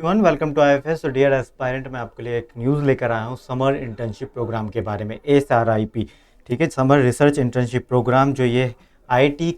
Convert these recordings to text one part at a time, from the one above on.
Everyone welcome to IFS. तो dear aspirant, मैं आपके लिए एक न्यूज़ लेकर आया हूँ समर इंटर्नशिप प्रोग्राम के बारे में, SRIP। ठीक है, समर रिसर्च इंटर्नशिप प्रोग्राम जो ये आईआईटी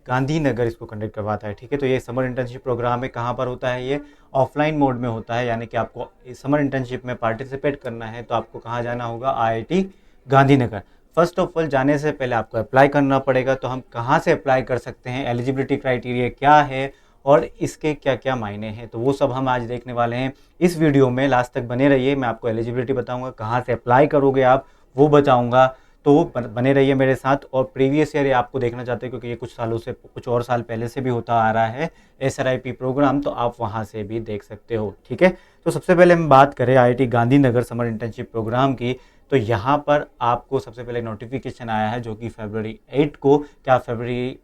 गांधीनगर इसको कंडक्ट करवाता है। ठीक है, तो ये समर इंटर्नशिप प्रोग्राम में कहाँ पर होता है, ये ऑफलाइन मोड में होता है। यानी कि आपको समर इंटर्नशिप में पार्टिसिपेट करना है तो आपको कहाँ जाना होगा, IIT Gandhinagar. First of all जाने से पहले आपको अप्लाई करना पड़ेगा। तो हम कहाँ से अप्लाई कर सकते हैं, एलिजिबिलिटी क्राइटेरिया क्या है और इसके क्या क्या मायने हैं, तो वो सब हम आज देखने वाले हैं इस वीडियो में। लास्ट तक बने रहिए, मैं आपको एलिजिबिलिटी बताऊंगा, कहाँ से अप्लाई करोगे आप वो बताऊंगा। तो बने रहिए मेरे साथ। और प्रीवियस ईयर ये आपको देखना चाहते हैं क्योंकि ये कुछ सालों से, कुछ और साल पहले से भी होता आ रहा है SRIP प्रोग्राम, तो आप वहाँ से भी देख सकते हो। ठीक है, तो सबसे पहले हम बात करें IIT Gandhinagar summer internship programme की। तो यहाँ पर आपको सबसे पहले नोटिफिकेशन आया है जो कि फरवरी 8 को, क्या फरवरी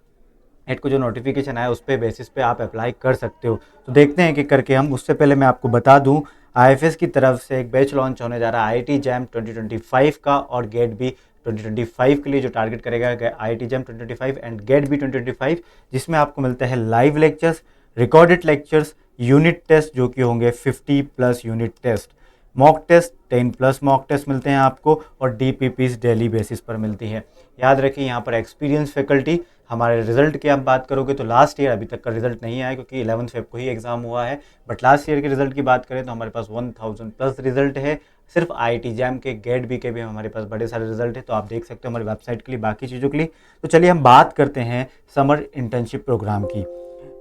8 को जो नोटिफिकेशन आया उस पे बेसिस पे आप अप्लाई कर सकते हो। तो देखते हैं कि करके हम। उससे पहले मैं आपको बता दूं, आईएफएस की तरफ से एक बैच लॉन्च होने जा रहा है IIT जैम 2025 का और गेट बी 2025 के लिए, जो टारगेट करेगा IIT JAM 2025 and GATE B 2025, जिसमें आपको मिलते हैं live lectures, recorded lectures, unit test जो कि होंगे 50+ unit test, mock test 10+ mock test मिलते हैं आपको, और DPPs डेली बेसिस पर मिलती है। याद रखिए, यहाँ पर एक्सपीरियंस फैकल्टी। हमारे रिजल्ट की आप बात करोगे तो लास्ट ईयर अभी तक का रिजल्ट नहीं आया क्योंकि 11 फेब को ही एग्जाम हुआ है। बट लास्ट ईयर के रिजल्ट की बात करें तो हमारे पास 1000+ रिजल्ट है। सिर्फ IIT जैम के, गेट बी के भी हमारे पास बड़े सारे रिजल्ट है। तो आप देख सकते हो हमारी वेबसाइट के लिए, बाकी चीज़ों के लिए। तो चलिए हम बात करते हैं समर इंटर्नशिप प्रोग्राम की।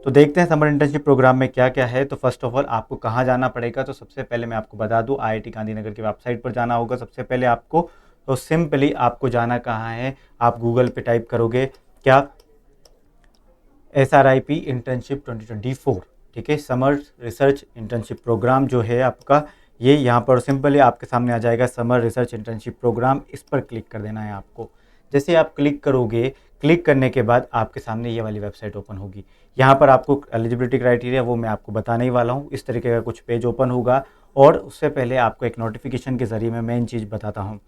तो देखते हैं समर इंटर्नशिप प्रोग्राम में क्या क्या है। तो फर्स्ट ऑफ ऑल आपको कहाँ जाना पड़ेगा, तो सबसे पहले मैं आपको बता दूं, IIT गांधीनगर की वेबसाइट पर जाना होगा सबसे पहले आपको। तो सिंपली आपको जाना कहाँ है, आप गूगल पे टाइप करोगे क्या, SRIP इंटर्नशिप 2024। ठीक है, समर रिसर्च इंटर्नशिप प्रोग्राम जो है आपका, ये यहाँ पर सिंपली आपके सामने आ जाएगा, समर रिसर्च इंटर्नशिप प्रोग्राम। इस पर क्लिक कर देना है आपको। जैसे आप क्लिक करोगे, क्लिक करने के बाद आपके सामने ये वाली वेबसाइट ओपन होगी। यहाँ पर आपको एलिजिबिलिटी क्राइटेरिया वो मैं आपको बताने ही वाला हूँ। इस तरीके का कुछ पेज ओपन होगा और उससे पहले आपको एक नोटिफिकेशन के जरिए मैं मेन चीज़ बताता हूँ।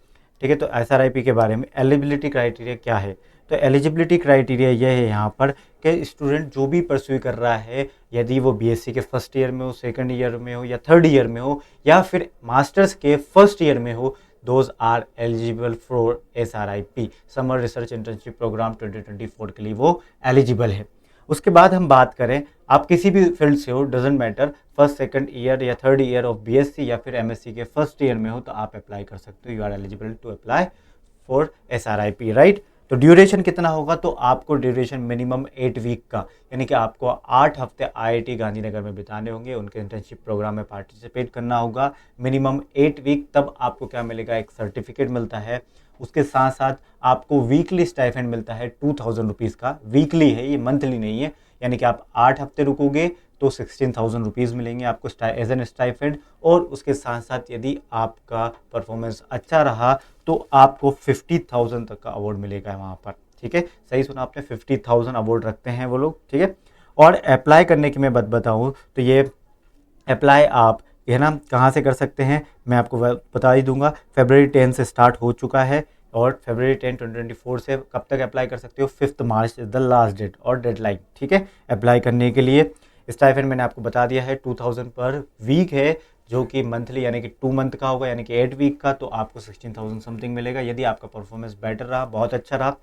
ठीक है, तो SRIP के बारे में एलिजिबिलिटी क्राइटेरिया क्या है। तो एलिजिबिलिटी क्राइटेरिया यह है यहाँ पर कि स्टूडेंट जो भी परस्यू कर रहा है, यदि वो BSc के फर्स्ट ईयर में हो, सेकंड ईयर में हो या थर्ड ईयर में हो, या फिर मास्टर्स के फर्स्ट ईयर में हो, those are eligible for SRIP summer research internship programme 2024 के लिए वो एलिजिबल है। उसके बाद हम बात करें, आप किसी भी फील्ड से हो, doesn't matter, first second year या थर्ड ईयर ऑफ BSc या फिर MSc के फर्स्ट ईयर में हो, तो आप अप्लाई कर सकते हो। You are eligible to apply for SRIP, right. तो ड्यूरेशन कितना होगा, तो आपको ड्यूरेशन मिनिमम 8 वीक का, यानी कि आपको 8 हफ्ते IIT गांधीनगर में बिताने होंगे, उनके इंटर्नशिप प्रोग्राम में पार्टिसिपेट करना होगा मिनिमम 8 वीक। तब आपको क्या मिलेगा, एक सर्टिफिकेट मिलता है। उसके साथ साथ आपको वीकली स्टाइफेंड मिलता है 2000 रुपीज़ का। वीकली है ये, मंथली नहीं है। यानी कि आप 8 हफ्ते रुकोगे तो 16,000 रुपीज़ मिलेंगे आपको एज एन स्टाइफेंड। और उसके साथ साथ यदि आपका परफॉर्मेंस अच्छा रहा तो आपको 50,000 तक का अवार्ड मिलेगा वहाँ पर। ठीक है, सही सुना आपने, 50,000 अवार्ड रखते हैं वो लोग। ठीक है, और अप्लाई करने की मैं बात बताऊँ तो ये अप्लाई आप है ना कहाँ से कर सकते हैं, मैं आपको बता ही दूंगा। फरवरी 10 से स्टार्ट हो चुका है और फरवरी 10 2024 से कब तक अप्लाई कर सकते हो, 5 मार्च इज द लास्ट डेट और डेडलाइन। ठीक है, अप्लाई करने के लिए। स्टाइपेंड मैंने आपको बता दिया है 2000 पर वीक है, जो कि मंथली यानी कि 2 मंथ का होगा, यानी कि 8 वीक का, तो आपको 16,000 समथिंग मिलेगा। यदि आपका परफॉर्मेंस बेटर रहा, बहुत अच्छा रहा,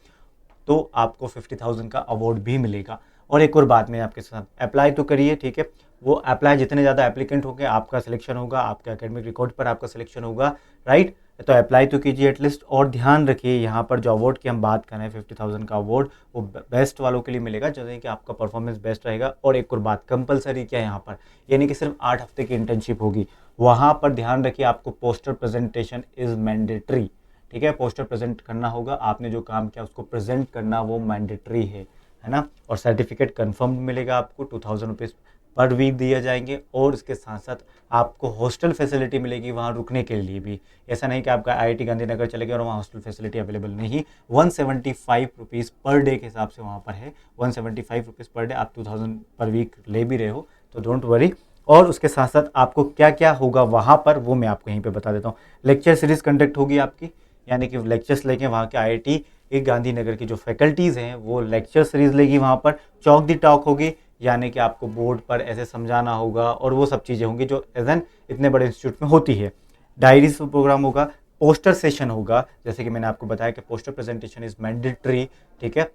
तो आपको 50,000 का अवार्ड भी मिलेगा। और एक और बात मैं आपके साथ, अप्लाई तो करिए। ठीक है, वो अप्लाई जितने ज़्यादा एप्लीकेंट होंगे आपका सिलेक्शन होगा, आपके एकेडमिक रिकॉर्ड पर आपका सिलेक्शन होगा, राइट। तो अप्लाई तो कीजिए एटलीस्ट। और ध्यान रखिए, यहाँ पर जो अवार्ड की हम बात कर रहे हैं 50,000 का अवार्ड, वो बेस्ट वालों के लिए मिलेगा, जैसे कि आपका परफॉर्मेंस बेस्ट रहेगा। और एक और बात, कंपलसरी क्या है यहाँ पर, यानी कि सिर्फ 8 हफ्ते की इंटर्नशिप होगी। वहाँ पर ध्यान रखिए, आपको पोस्टर प्रेजेंटेशन इज़ मैंडेटरी। ठीक है, पोस्टर प्रेजेंट करना होगा, आपने जो काम किया उसको प्रेजेंट करना वो मैंडेटरी है ना। और सर्टिफिकेट कंफर्म मिलेगा आपको, 2000 रुपीज़ पर वीक दिए जाएंगे। और इसके साथ साथ आपको हॉस्टल फैसिलिटी मिलेगी वहाँ रुकने के लिए भी। ऐसा नहीं कि आपका IIT गांधीनगर चले गए और वहाँ हॉस्टल फैसिलिटी अवेलेबल नहीं। 175 रुपीज़ पर डे के हिसाब से वहाँ पर है, 175 रुपीज़ पर डे। आप 2000 पर वीक ले भी रहे हो तो डोंट वरी। और उसके साथ साथ आपको क्या क्या होगा वहाँ पर, वो मैं आपको यहीं पे बता देता हूँ। लेक्चर सीरीज कंडक्ट होगी आपकी, यानी कि लेक्चर्स लेके वहाँ के IIT गांधीनगर की जो फैकल्टीज़ हैं वो लेक्चर सीरीज लेगी वहाँ पर। चौक दी टॉक होगी, यानी कि आपको बोर्ड पर ऐसे समझाना होगा और वो सब चीज़ें होंगी जो एज एन इतने बड़े इंस्टीट्यूट में होती है। डायरीज प्रोग्राम होगा, पोस्टर सेशन होगा, जैसे कि मैंने आपको बताया कि पोस्टर प्रेजेंटेशन इज मैंडेटरी, ठीक है।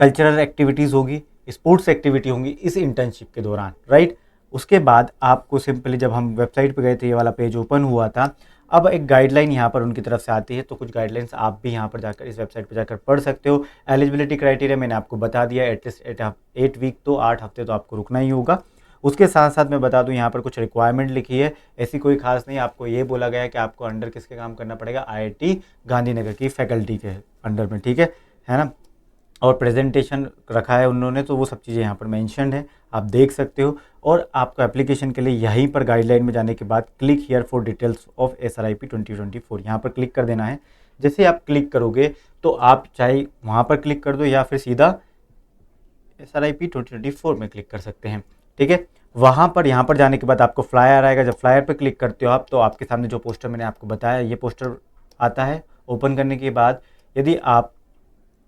कल्चरल एक्टिविटीज़ होगी, स्पोर्ट्स एक्टिविटी होंगी इस इंटर्नशिप के दौरान, राइट। उसके बाद आपको सिंपली जब हम वेबसाइट पे गए थे, ये वाला पेज ओपन हुआ था। अब एक गाइडलाइन यहाँ पर उनकी तरफ से आती है, तो कुछ गाइडलाइंस आप भी यहाँ पर जाकर इस वेबसाइट पे जाकर पढ़ सकते हो। एलिजिबिलिटी क्राइटेरिया मैंने आपको बता दिया, एटलीस्ट 8 वीक तो 8 हफ्ते तो आपको रुकना ही होगा। उसके साथ साथ मैं बता दूं, यहाँ पर कुछ रिक्वायरमेंट लिखी है, ऐसी कोई खास नहीं। आपको ये बोला गया है कि आपको अंडर किसके काम करना पड़ेगा, IIT गांधीनगर की फैकल्टी के अंडर में, ठीक है ना। और प्रेजेंटेशन रखा है उन्होंने, तो वो सब चीज़ें यहाँ पर मेंशन्ड है, आप देख सकते हो। और आपको एप्लीकेशन के लिए यहीं पर गाइडलाइन में जाने के बाद click here for details of SRIP 2024 यहाँ पर क्लिक कर देना है। जैसे आप क्लिक करोगे तो आप चाहे वहाँ पर क्लिक कर दो या फिर सीधा SRIP 2024 में क्लिक कर सकते हैं, ठीक है। वहाँ पर यहाँ पर जाने के बाद आपको फ्लायर आएगा। जब फ्लायर पर क्लिक करते हो आप, तो आपके सामने जो पोस्टर मैंने आपको बताया, ये पोस्टर आता है। ओपन करने के बाद यदि आप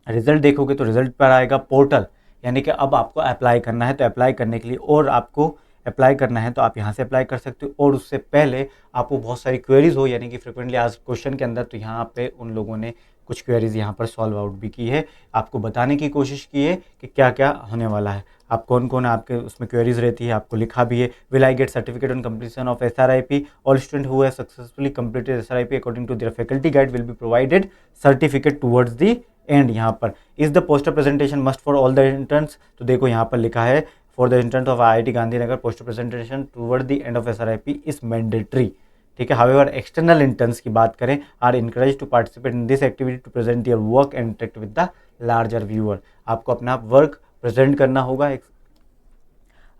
रिजल्ट देखोगे तो रिजल्ट पर आएगा पोर्टल, यानी कि अब आपको अप्लाई करना है। तो अप्लाई करने के लिए, और आपको अप्लाई करना है तो आप यहाँ से अप्लाई कर सकते हो। और उससे पहले आपको बहुत सारी क्वेरीज हो, यानी कि फ्रिक्वेंटली आस्क्ड क्वेश्चन के अंदर, तो यहाँ पे उन लोगों ने कुछ क्वेरीज यहाँ पर सॉल्व आउट भी की है, आपको बताने की कोशिश की है कि क्या क्या होने वाला है। आप कौन कौन आपके उसमें क्वेरीज रहती है, आपको लिखा भी है। Will I get certificate on completion of SRIP, all student who have successfully completed SRIP according to their faculty guide will be provided certificate towards the end. यहाँ पर is the poster presentation must for all the interns, तो देखो यहाँ पर लिखा है for the interns of IIT Gandhinagar poster presentation toward the end of SRIP is mandatory, ठीक है। हाउएवर एक्सटर्नल इंटर्न्स की बात करें are encourage to participate in this activity to present their work and interact with the larger viewer. आपको अपना work present करना होगा।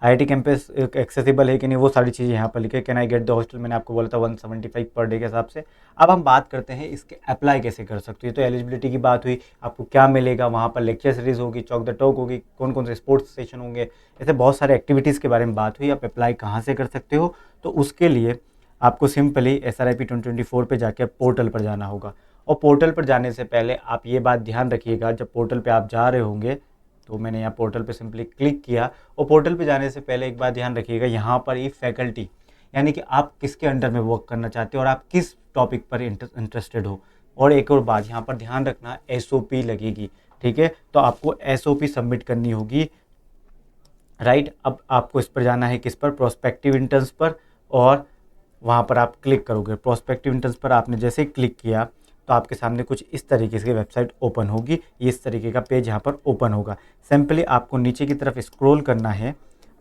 IIT campus accessible है कि नहीं, वो सारी चीज़ें यहाँ पर लिखे। Can I get the hostel, मैंने आपको बोला था 175 पर डे के हिसाब से। अब हम बात करते हैं इसके अप्लाई कैसे कर सकते हो। ये तो एलिजिबिलिटी की बात हुई, आपको क्या मिलेगा। वहाँ पर लेक्चर सीरीज होगी, चौक द टॉक होगी, कौन कौन से स्पोर्ट्स सेशन होंगे, ऐसे बहुत सारे एक्टिविटीज़ के बारे में बात हुई। आप अप्लाई कहाँ से कर सकते हो, तो उसके लिए आपको सिंपली SRIP 2024 पे जाकर पोर्टल पर जाना होगा। और पोर्टल पर जाने से पहले आप ये बात ध्यान रखिएगा, जब पोर्टल पे आप जा रहे होंगे, तो मैंने यहाँ पोर्टल पे सिंपली क्लिक किया। और पोर्टल पे जाने से पहले एक बात ध्यान रखिएगा, यहाँ पर ये फैकल्टी, यानी कि आप किसके अंडर में वर्क करना चाहते हो और आप किस टॉपिक पर इंटरेस्टेड हो। और एक और बात यहाँ पर ध्यान रखना, SOP लगेगी, ठीक है। तो आपको SOP सबमिट करनी होगी, राइट। अब आपको इस पर जाना है, किस पर, प्रोस्पेक्टिव इंटर्न्स पर। और वहाँ पर आप क्लिक करोगे। प्रोस्पेक्टिव इंटर्न्स पर आपने जैसे ही क्लिक किया तो आपके सामने कुछ इस तरीके से वेबसाइट ओपन होगी। ये इस तरीके का पेज यहाँ पर ओपन होगा। सिंपली आपको नीचे की तरफ स्क्रॉल करना है।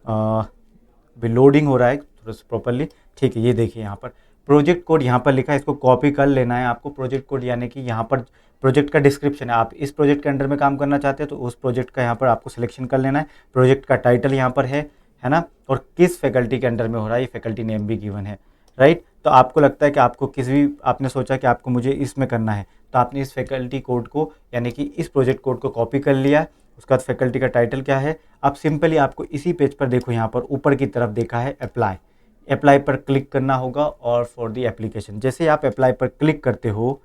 भी लोडिंग हो रहा है थोड़ा सा प्रॉपरली, ठीक है। ये देखिए यहाँ पर प्रोजेक्ट कोड यहाँ पर लिखा है, इसको कॉपी कर लेना है आपको। प्रोजेक्ट कोड यानी कि यहाँ पर प्रोजेक्ट का डिस्क्रिप्शन है, आप इस प्रोजेक्ट के अंडर में काम करना चाहते हैं तो उस प्रोजेक्ट का यहाँ पर आपको सिलेक्शन कर लेना है। प्रोजेक्ट का टाइटल यहाँ पर है ना, और किस फैकल्टी के अंडर में हो रहा है, ये फैकल्टी नेम भी गिवन है, राइट। तो आपको लगता है कि आपको किसी भी, आपने सोचा कि आपको मुझे इसमें करना है, तो आपने इस फैकल्टी कोड को, यानी कि इस प्रोजेक्ट कोड को कॉपी कर लिया। उसका फैकल्टी का टाइटल क्या है, अब सिंपली आपको इसी पेज पर देखो, यहाँ पर ऊपर की तरफ देखा है अप्लाई पर क्लिक करना होगा। और फॉर द एप्लीकेशन, जैसे आप अप्लाई पर क्लिक करते हो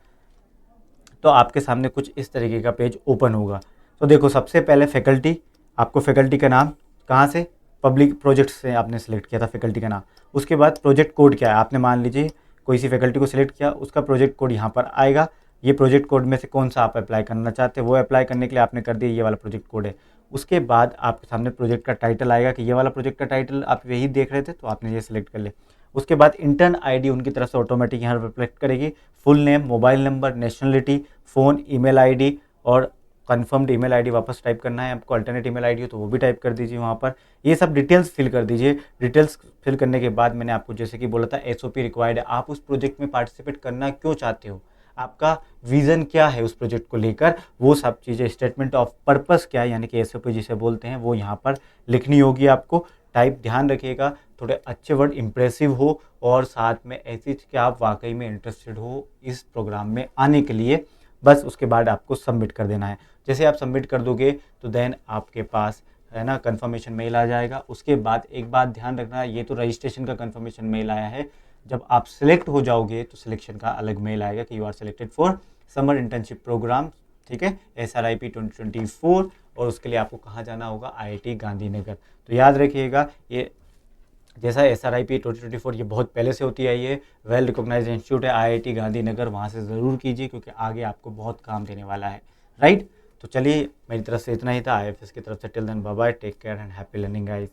तो आपके सामने कुछ इस तरीके का पेज ओपन होगा। तो देखो, सबसे पहले फैकल्टी, आपको फैकल्टी का नाम कहाँ से, पब्लिक प्रोजेक्ट से आपने सेलेक्ट किया था फैकल्टी का नाम। उसके बाद प्रोजेक्ट कोड क्या है, आपने मान लीजिए कोई सी फैकल्टी को सिलेक्ट किया, उसका प्रोजेक्ट कोड यहाँ पर आएगा। ये प्रोजेक्ट कोड में से कौन सा आप अप्लाई करना चाहते हैं, वो अप्लाई करने के लिए आपने कर दिया, ये वाला प्रोजेक्ट कोड है। उसके बाद आपके सामने प्रोजेक्ट का टाइटल आएगा कि ये वाला प्रोजेक्ट का टाइटल आप यही देख रहे थे, तो आपने ये सिलेक्ट कर लिया। उसके बाद इंटर्न आईडी उनकी तरफ से ऑटोमेटिक यहाँ रिफ्लेक्ट करेगी। Full name, mobile number, nationality, phone, email ID और कन्फर्म्ड ईमेल आईडी वापस टाइप करना है आपको। अल्टरनेट ईमेल आईडी हो तो वो भी टाइप कर दीजिए वहाँ पर। ये सब डिटेल्स फिल कर दीजिए। डिटेल्स फिल करने के बाद मैंने आपको जैसे कि बोला था SOP रिक्वायर्ड है। आप उस प्रोजेक्ट में पार्टिसिपेट करना क्यों चाहते हो, आपका विज़न क्या है उस प्रोजेक्ट को लेकर, वो सब चीज़ें, स्टेटमेंट ऑफ पर्पस क्या है, यानी कि SOP जिसे बोलते हैं, वो यहाँ पर लिखनी होगी आपको। टाइप ध्यान रखिएगा, थोड़े अच्छे वर्ड, इंप्रेसिव हो और साथ में ऐसी कि आप वाकई में इंटरेस्टेड हो इस प्रोग्राम में आने के लिए। बस उसके बाद आपको सबमिट कर देना है। जैसे आप सबमिट कर दोगे तो देन आपके पास है ना कंफर्मेशन मेल आ जाएगा। उसके बाद एक बात ध्यान रखना, ये तो रजिस्ट्रेशन का कंफर्मेशन मेल आया है। जब आप सिलेक्ट हो जाओगे तो सिलेक्शन का अलग मेल आएगा कि you are selected for summer internship programme, ठीक है, SRIP 2024। और उसके लिए आपको कहाँ जाना होगा, IIT गांधीनगर। तो याद रखिएगा, ये जैसा SRIP 2024 ये बहुत पहले से होती आई है, वेल रिकॉग्नाइज्ड इंस्टीट्यूट है IIT गांधीनगर, वहाँ से ज़रूर कीजिए क्योंकि आगे आपको बहुत काम देने वाला है, राइट। तो चलिए मेरी तरफ से इतना ही था IFS की तरफ से। Till then bye bye, take care and happy learning guys.